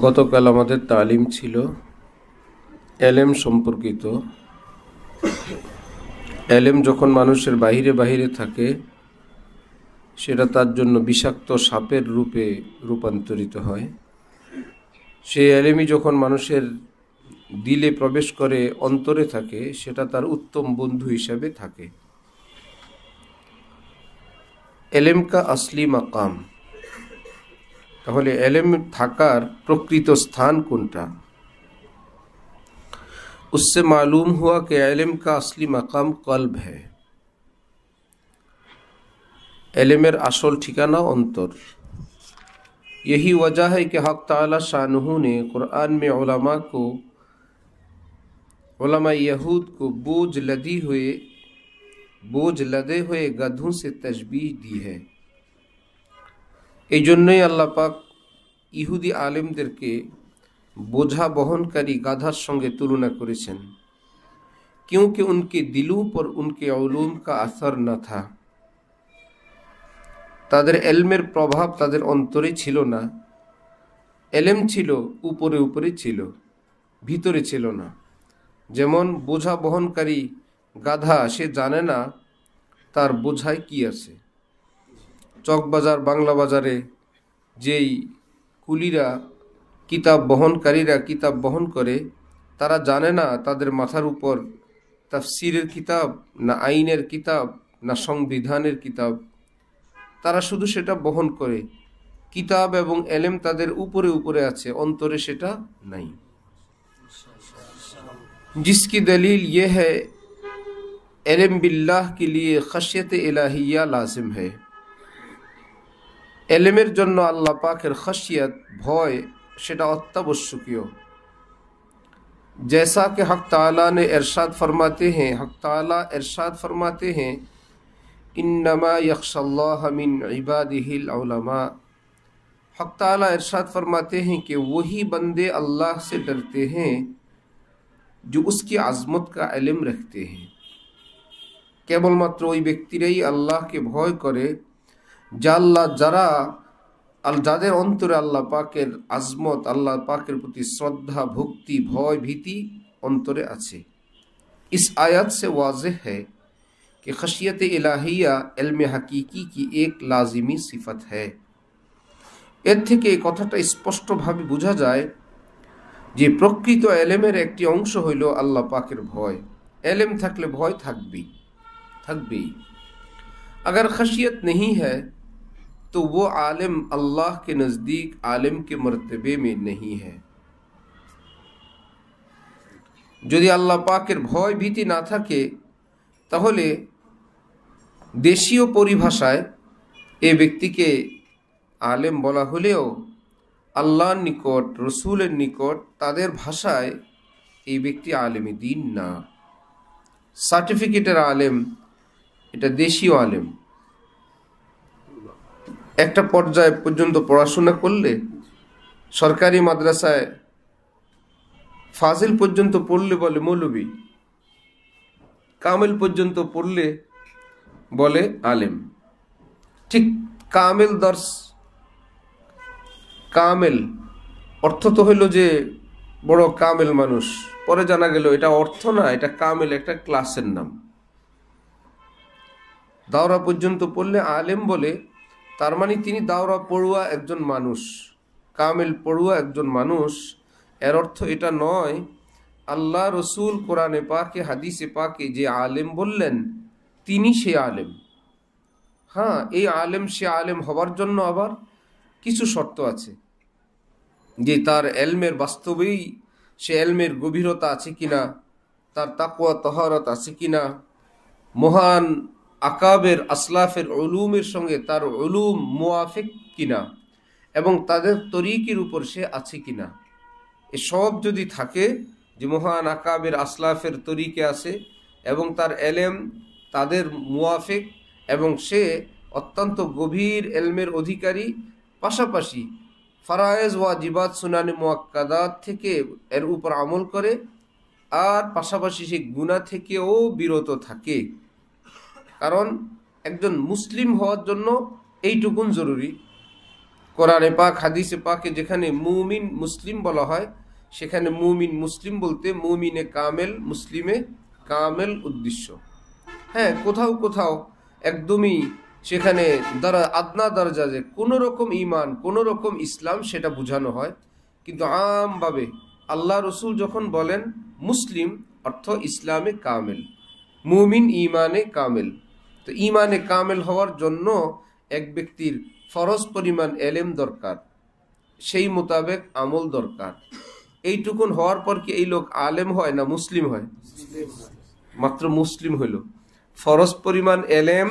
গতকাল আমাদের তালিম ছিল এলেম সম্পর্কিত। এলেম যখন মানুষের বাহিরে বাহিরে থাকে সেটা তার জন্য বিষাক্ত সাপের রূপে রূপান্তরিত হয়। সেই এলেমই যখন মানুষের দিলে প্রবেশ করে অন্তরে থাকে সেটা তার উত্তম বন্ধু হিসাবে থাকে। এলেম কা আসলি মাকাম, তাহলে এলেম থাকার প্রকৃত স্থান কোনটা? उससे मालूम हुआ कि इल्म का असली मकाम कल्ब है। इल्मेर असल ठिकाना अंतर। यही वजह है कि हक ताला शानहू ने कुरान में उलमा यहूद को बोझ लदे हुए गधों से तशबीह दी है। এই জন্যই আল্লাহ পাক ইহুদি আলেমদেরকে बोझा বহনকারী গাধার সঙ্গে তুলনা করেছেন, क्योंकि उनके दिलों पर उनके उलूम का असर न था। তাদের এলমের প্রভাব তাদের অন্তরে ছিল না। এলেম ছিল উপরে উপরে ছিল, ভিতরে ছিল না। যেমন বোঝা বহনকারী গাধা, সে জানে না তার বোঝায় কি আছে। চকবাজার বাংলা বাজারে যেই কুলিরা কিতাবকারীরা কিতাব বহন করে, তারা জানে না তাদের মাথার উপর তাফসিরের কিতাব না আইনের কিতাব না সংবিধানের কিতাব। তারা শুধু সেটা বহন করে। কিতাব এবং এলেম তাদের উপরে উপরে আছে, অন্তরে সেটা নাই। जिसकी दलील ये है इल्म बिल्लाह के लिए खशियत इलाहिया लाजिम है। এলেমের জন্য আল্লাহ পাকের খশিয়ত ভয় সেটা অত্যাবশ্যকীয়। जैसा कि हक ताला ने इरशाद फरमाते हैं इन्नमा यख्शल्लाह मिन इबादिहिल उलमा। हक ताला इरशाद फरमाते हैं कि वही बंदे अल्लाह से डरते हैं जो उसकी आज़मत का इल्म रखते हैं। केवलमात्र ওই ব্যক্তিরাই আল্লাহকে ভয় করে যাদের অন্তরে আল্লাহ পাকের আজমত, আল্লাহ পাকের প্রতি শ্রদ্ধা, ভক্তি, ভয়, ভীতি অন্তরে আছে। इस आयत से वाज़ेह है कि खशियत इलाहिया इल्म हकीकी की एक लाजिमी सिफत है। এর থেকে এই কথাটা স্পষ্টভাবে বোঝা যায় যে প্রকৃত এলেমের একটি অংশ হইল আল্লাহ পাকের ভয়। এলেম থাকলে ভয় থাকবেই। अगर खशियत नहीं है तो वो आलिम अल्लाह के नज़दीक आलिम के मर्तबे में नहीं है। যদি আল্লাহ পাকের ভয় ভীতি না থাকে তাহলে দেশীয় পরিভাষায় এই ব্যক্তিকে আলেম বলা হলেও আল্লাহর নিকট, রসুলের নিকট, তাদের ভাষায় এই ব্যক্তি আলেমে দ্বীন না। সার্টিফিকেটের আলেম এটা দেশীয় আলেম। একটা পর্যায় পর্যন্ত পড়াশোনা করলে, সরকারি মাদ্রাসায় ফাজিল পর্যন্ত পড়লে বলে মৌলবী, কামেল পর্যন্ত পড়লে বলে আলেম। ঠিক কামেল দর্স, কামেল অর্থ তো হইল যে বড় কামেল মানুষ, পরে জানা গেল এটা অর্থ না, এটা কামেল একটা ক্লাসের নাম। দাওরা পর্যন্ত পড়লে আলেম বলে, তার মানে তিনি দাওরা পড়ুয়া একজন মানুষ, কামেল পড়ুয়া একজন মানুষ। এর অর্থ এটা নয় আল্লাহ রসুল কোরআনে পাকে হাদিসে পাকে যে আলেম বললেন তিনি সে আলেম। হ্যাঁ, এই আলেম সে আলেম হবার জন্য আবার কিছু শর্ত আছে, যে তার এলমের বাস্তবেই সে এলমের গভীরতা আছে কিনা, তার তাকওয়া তহারত আছে কিনা, মহান আকাবের আসলাফের উলুমের সঙ্গে তার উলুম মুয়াফিক কিনা, এবং তাদের তরিকের উপর সে আছে কিনা। এসব যদি থাকে, যে মহান আকাবের আসলাফের তরিকে আছে এবং তার এলেম তাদের মুয়াফিক এবং সে অত্যন্ত গভীর এলমের অধিকারী, পাশাপাশি ফারায়েজ ওয়াজিবাত সুনানে মুআক্কাদাত থেকে এর উপর আমল করে, আর পাশাপাশি সে গুনাহ থেকেও বিরত থাকে। কারণ একজন মুসলিম হওয়ার জন্য এইটুকুন জরুরি। কোরআনে পাক হাদিসে পাকে যেখানে মুমিন মুসলিম বলা হয়, সেখানে মুমিন মুসলিম বলতে মুমিনে কামেল মুসলিমে কামেল উদ্দেশ্য। হ্যাঁ, কোথাও কোথাও একদমই সেখানে আদনা দরজা যে কোনো রকম ইমান কোনো রকম ইসলাম সেটা বোঝানো হয়, কিন্তু আমভাবে আল্লাহ রসুল যখন বলেন মুসলিম অর্থ ইসলামে কামেল, মুমিন ইমানে কামেল। তো ইমানে কামেল হওয়ার জন্য এক ব্যক্তির ফরজ পরিমাণ এলেম দরকার, সেই মোতাবেক আমল দরকার। এইটুকুন হওয়ার পর কি এই লোক আলেম হয় না মুসলিম হয়? মাত্র মুসলিম হইল। ফরজ পরিমাণ এলেম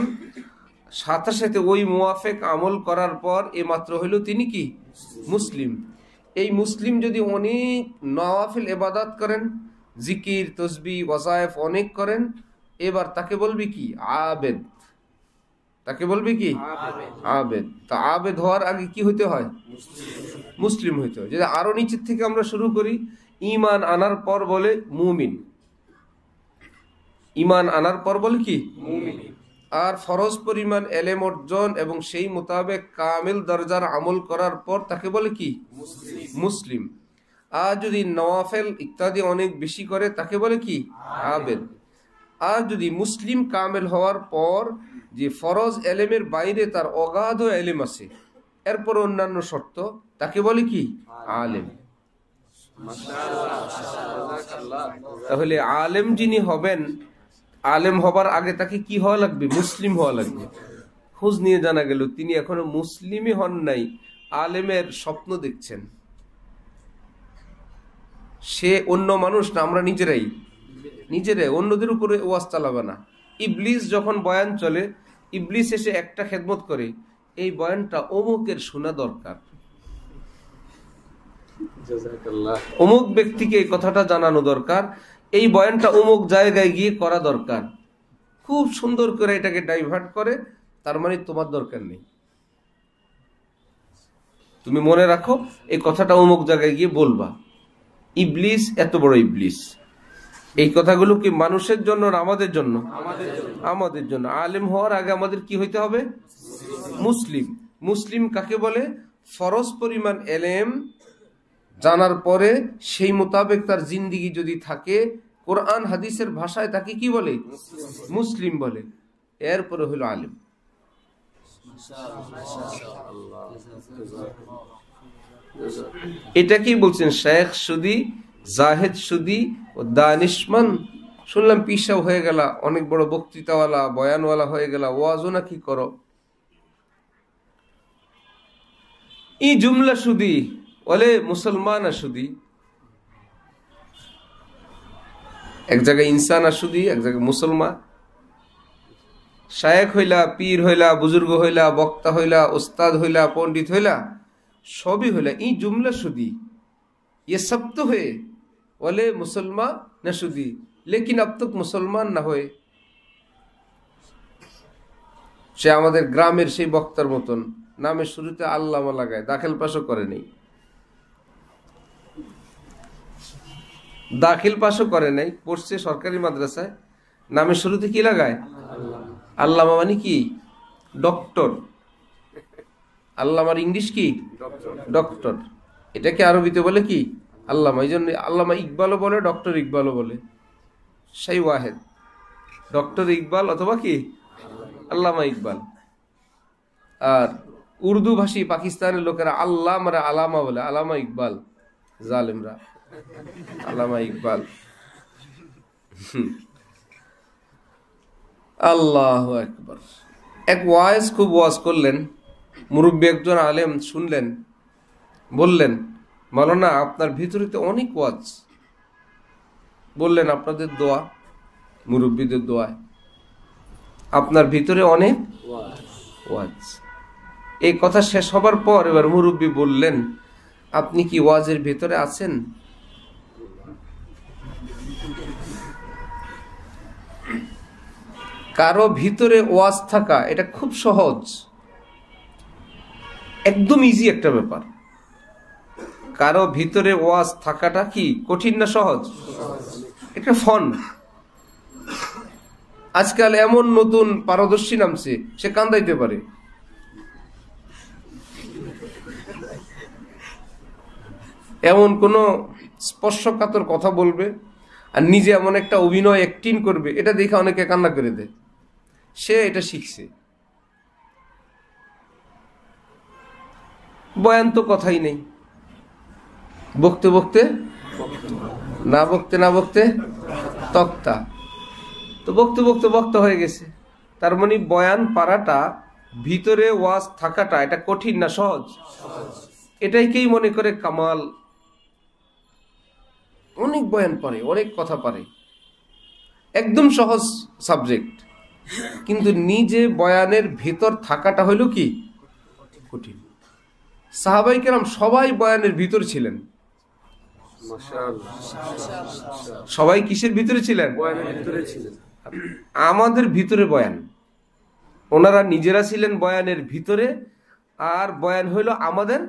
সাথে সাথে ওই মুয়াফেক আমল করার পর এ মাত্র হইল তিনি কি মুসলিম। এই মুসলিম যদি অনেক নওয়াফিল ইবাদত করেন, জিকির তসবিহ ওয়াজায়েফ অনেক করেন, এবার তাকে বলবি কি আবেদ, তাকে বলবি কি আবেদ। তা আবেদ হওয়ার আগে কি হইতে হয়? মুসলিম হইতে হয়। যদি আরো নিচের থেকে আমরা শুরু করি, ঈমান আনার পর বলে মুমিন, ঈমান আনার পর বলে কি মুমিন। আর ফরজ পরিমাণ এলেম অর্জন এবং সেই মোতাবেক কামিল দরজার আমল করার পর তাকে বলে কি মুসলিম। আর যদি নওয়াফেল ইত্যাদি অনেক বেশি করে তাকে বলে কি আবেদ। আর যদি মুসলিম কামেল হওয়ার পর যে ফরজ এলেমের বাইরে তার অগাধ এলেম আছে, এরপর অন্যান্য শর্ত, তাকে বলে কি আলেম। তাহলে আলেম যিনি হবেন, আলেম হবার আগে তাকে কি হওয়া লাগবে? মুসলিম হওয়া লাগবে। খোঁজ নিয়ে জানা গেল তিনি এখনো মুসলিমই হন নাই, আলেমের স্বপ্ন দেখছেন। সে অন্য মানুষ না, আমরা নিজেরাই অন্যদের উপরে ওয়াজ চালাবে না। ইবলিস যখন বয়ান চলে, ইবলিস এসে একটা খেদমত করে, এই বয়ানটা অমুকের শোনা দরকার, অমুক ব্যক্তিকে এই কথাটা জানানো দরকার, এই বয়ানটা অমুক জায়গায় গিয়ে করা দরকার। খুব সুন্দর করে এটাকে ডাইভার্ট করে, তার মানে তোমার দরকার নেই, তুমি মনে রাখো এই কথাটা অমুক জায়গায় গিয়ে বলবা। ইবলিস এত বড় ইবলিস। এই কথাগুলো কি মানুষের জন্য না আমাদের জন্য? আমাদের জন্য। আলেম হওয়ার আগে আমাদের কি হইতে হবে? মুসলিম। মুসলিম কাকে বলে? ফরজ পরিমাণ এলেম জানার পরে সেই মোতাবেক তার জিন্দিগি যদি থাকে, কোরআন হাদিসের ভাষায় তাকে কি বলে? মুসলিম বলে। এরপরে হলো আলেম। এটা কি বলছেন শেখ সুদি, জাহেদ সুদি ও দানিশমান। শুনলাম পিসাও হয়ে গেলা, অনেক বড় বক্তৃতাওয়ালা বয়ানওয়ালা হয়ে গেলা, ওয়াজও না কি করো। ই জুমলা সুদি বলে মুসলমান আসুদি, এক জায়গায় ইনসান আসুদি, এক জায়গায় মুসলমান। শায়েখ হইলা, পীর হইলা, বুজুর্গ হইলা, বক্তা হইলা, ওস্তাদ হইলা, পণ্ডিত হইলা, সবই হইলা ই জুমলা সুদি। ये सब तो है बोले मुसलमान नशुदी, लेकिन अब तक मुसलमान ना होए। সে আমাদের গ্রামের সেই বক্তার মতন নামের শুরুতে আল্লামা লাগায়, দাখিল পাশও করে নেই, দাখিল পাশও করে নাই, পড়ছে সরকারি মাদ্রাসায়, নামের শুরুতে কি লাগায়? আল্লামা মানে কি? ডক্টর। আল্লামার ইংলিশ কি? ডক্টর। এটাকে আরবিতে বলে কি? আল্লামা। এই জন্য আল্লামা ইকবালও বলে, ডক্টর ইকবালও বলে, সেই ওয়াহেদ, ডক্টর ইকবাল অথবা কি আল্লামা ইকবাল। আর উর্দু ভাষী পাকিস্তানের লোকেরা আল্লামারা আলামা বলে, আলামা ইকবাল, জালেমরা আলামা ইকবাল। আল্লাহু আকবার। এক ওয়াইজ খুব ওয়াজ করলেন, মুরব্বী একজন আলেম শুনলেন, বললেন মাওলানা আপনার ভিতরে তো অনেক ওয়াজ। বললেন আপনাদের দোয়া, মুরব্বীদের দোয়ায় আপনার ভিতরে অনেক ওয়াজ। এই কথা শেষ হবার পর এবার মুরব্বী বললেন আপনি কি ওয়াজের ভিতরে আছেন? কারো ভিতরে ওয়াজ থাকা এটা খুব সহজ, একদম ইজি একটা ব্যাপার। কারো ভিতরে ওয়াজ থাকাটা কি কঠিন না সহজ? একটা ফন। আজকাল এমন নতুন পারদর্শী নামছে, সে কান্দাইতে পারে, এমন কোনো স্পর্শকাতর কথা বলবে আর নিজে এমন একটা অভিনয় অ্যাক্টিং করবে, এটা দেখে অনেকে কান্না করে দেয়। সে এটা শিখছে। বয়ান তো কথাই নেই, বকতে বকতে না বকতে না বকতে তক্তা, তো বকতে বকতে বক্তা হয়ে গেছে। তার মানে বয়ান পারাটা, ভিতরে ওয়াজ থাকাটা, এটা কঠিন না সহজ? এটাইকেই মনে করে কামাল। অনেক বয়ান পারে, অনেক কথা পারে, একদম সহজ সাবজেক্ট, কিন্তু নিজে বয়ানের ভিতর থাকাটা হইল কি কঠিন। সাহাবাই কেরাম সবাই বয়ানের ভিতর ছিলেন। সবাই কিসের ভিতরে ছিলেন? আমাদের ভিতরে বয়ান, ওনারা নিজেরা ছিলেন বয়ানের ভিতরে, আর বয়ান হইল আমাদের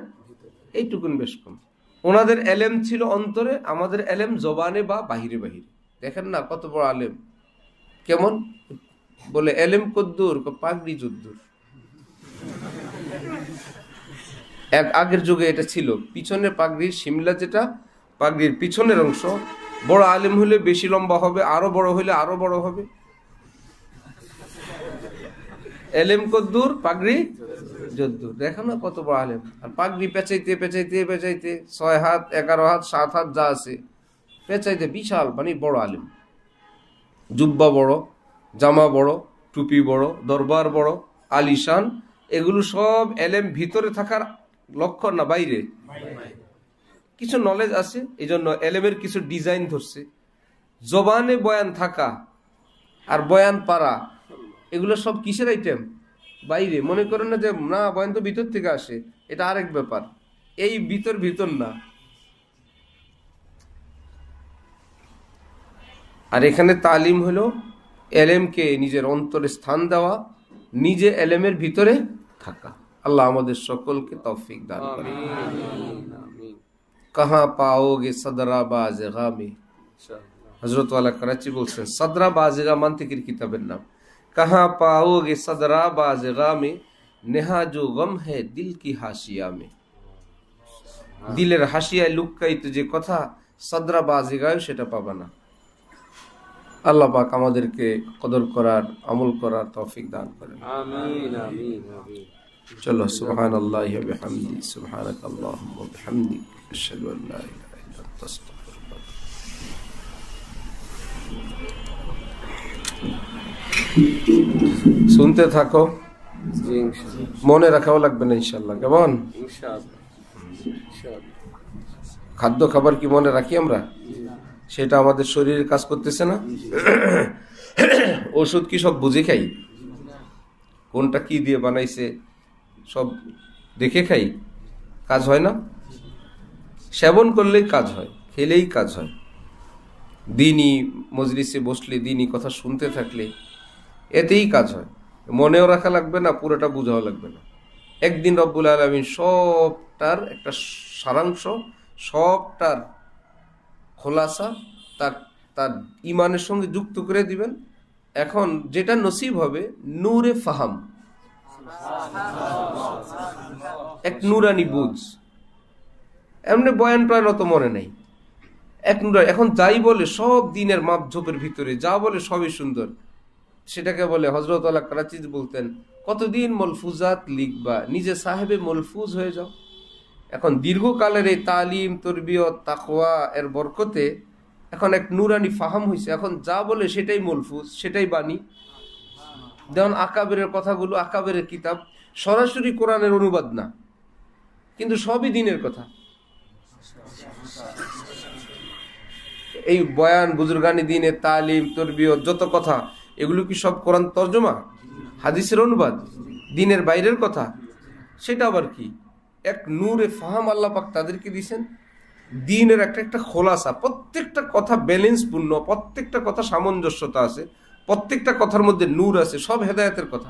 এইটুকুন বেশ কম। ওনাদের এলেম ছিল অন্তরে, আমাদের এলেম জবানে বা বাহিরে বাহিরে। দেখেন না কত বড় আলেম, কেমন বলে এলেম কদ্দুর, পাগড়ি যদ্দুর। এক আগের যুগে এটা ছিল, পিছনের পাগড়ির শিমলা, যেটা পাগড়ির পিছনের অংশ, বড় আলেম হলে বেশি লম্বা হবে, আরো বড় হলে আরো বড় হবে। এলেম কদ্দুর, পাগড়ি যদ্দুর। দেখো না কত বড় আলেম, আর পাগড়ি পেঁচাইতে পেঁচাইতে পেঁচাইতে 6 হাত 11 হাত 7 হাত যা আছে পেঁচাইতে বিশাল, মানে বড় আলেম। জুব্বা বড়, জামা বড়, টুপি বড়, দরবার বড়, আলিশান, এগুলো সব এলেম ভিতরে থাকার লক্ষণ না বাইরে? কিছু নলেজ আছে, এই জন্য এলেমের কিছু ডিজাইন ধরছে। জবানে বয়ান থাকা আর বয়ান পারা, এগুলো সব কিসের আইটেম? বাইরে। মনে করেন না যে না বয়ান তো ভিতর থেকে আসে, এটা আরেক ব্যাপার। এই ভিতর ভিতর না। আর এখানে তালিম হলো এলেমকে নিজের অন্তরে স্থান দেওয়া, নিজে এলেমের ভিতরে থাকা। আল্লাহ আমাদের সকলকে তৌফিক দান করেন। কাহা পাওগে সদরা বাজগা মে, হযরত ওয়ালা করাচি বলছেন, সদরা বাজগা মান্তিকের কিতাবের নাম। কাহা পাওগে সদরা বাজগা মে, নেহা জো গম হ্যায় দিল কি হাসিয়া মে। দিলের হাসিয়ায় লুকায়িত যে কথা, সদরা বাজগায় সেটা পাবা না। আল্লাহ পাক আমাদেরকে কদর করার, আমল করার তৌফিক দান করেন। আমিন আমিন আমিন। চলো, সুবহানাল্লাহি ওয়া বিহামদিহি, সুবহানাকাল্লাহুম্মা ওয়া বিহামদিক, আশহাদু আল লা ইলাহা ইল্লা আনতা, আস্তাগফিরুকা। শুনতে থাকো, মনে রাখাও লাগবে না ইনশাআল্লাহ। কেমন? ইনশাআল্লাহ। খাদ্য খাবার কি মনে রাখি আমরা? সেটা আমাদের শরীরে কাজ করতেছে না? ওষুধ কি সব বুঝে খাই? কোনটা কি দিয়ে বানাইছে সব দেখে খাই? কাজ হয় না? সেবন করলেই কাজ হয়, খেলেই কাজ হয়। দিনই মজলিসে বসলে, দিনই কথা শুনতে থাকলে এতেই কাজ হয়। মনেও রাখা লাগবে না, পুরোটা বুঝাও লাগবে না। একদিন রব্বুল আলামিন সবটার একটা সারাংশ, সবটার খোলাসা তার ইমানের সঙ্গে যুক্ত করে দিবেন। এখন যেটা নসিব হবে, নূরে ফাহাম, এক নুরানি বুঝ। এমনি বয়ান টয়ান অত মনে নেই, এক নুরা। এখন যাই বলে সব দিনের মাপঝোপের ভিতরে, যা বলে সবই সুন্দর। সেটাকে বলে, হযরত আলা করাচি বলতেন, কতদিন মলফুজাত লিখবা, নিজে সাহেবে মলফুজ হয়ে যাও। এখন দীর্ঘকালের এই তালিম, তরবিয়ত, তাকওয়া এর বরকতে এখন এক নুরানি ফাহাম হয়েছে। এখন যা বলে সেটাই মলফুজ, সেটাই বাণী। যেমন আকাবেরের কথাগুলো, আকাবেরের কিতাব সরাসরি কোরআনের অনুবাদ না, কিন্তু সবই দিনের কথা। এই বয়ান, বুজুর্গানি দিনের তালিম, তরবিয়ত, যত কথা, এগুলো কি সব কোরআন তর্জমা, হাদিসের অনুবাদ, দিনের বাইরের কথা? সেটা আবার কি এক নূরে ফাহাম আল্লাহ পাক তাদেরকে দিয়েছেন। দিনের একটা একটা খোলাসা, প্রত্যেকটা কথা ব্যালেন্সপূর্ণ, প্রত্যেকটা কথা সামঞ্জস্যতা আছে, প্রত্যেকটা কথার মধ্যে নূর আছে, সব হেদায়েতের কথা।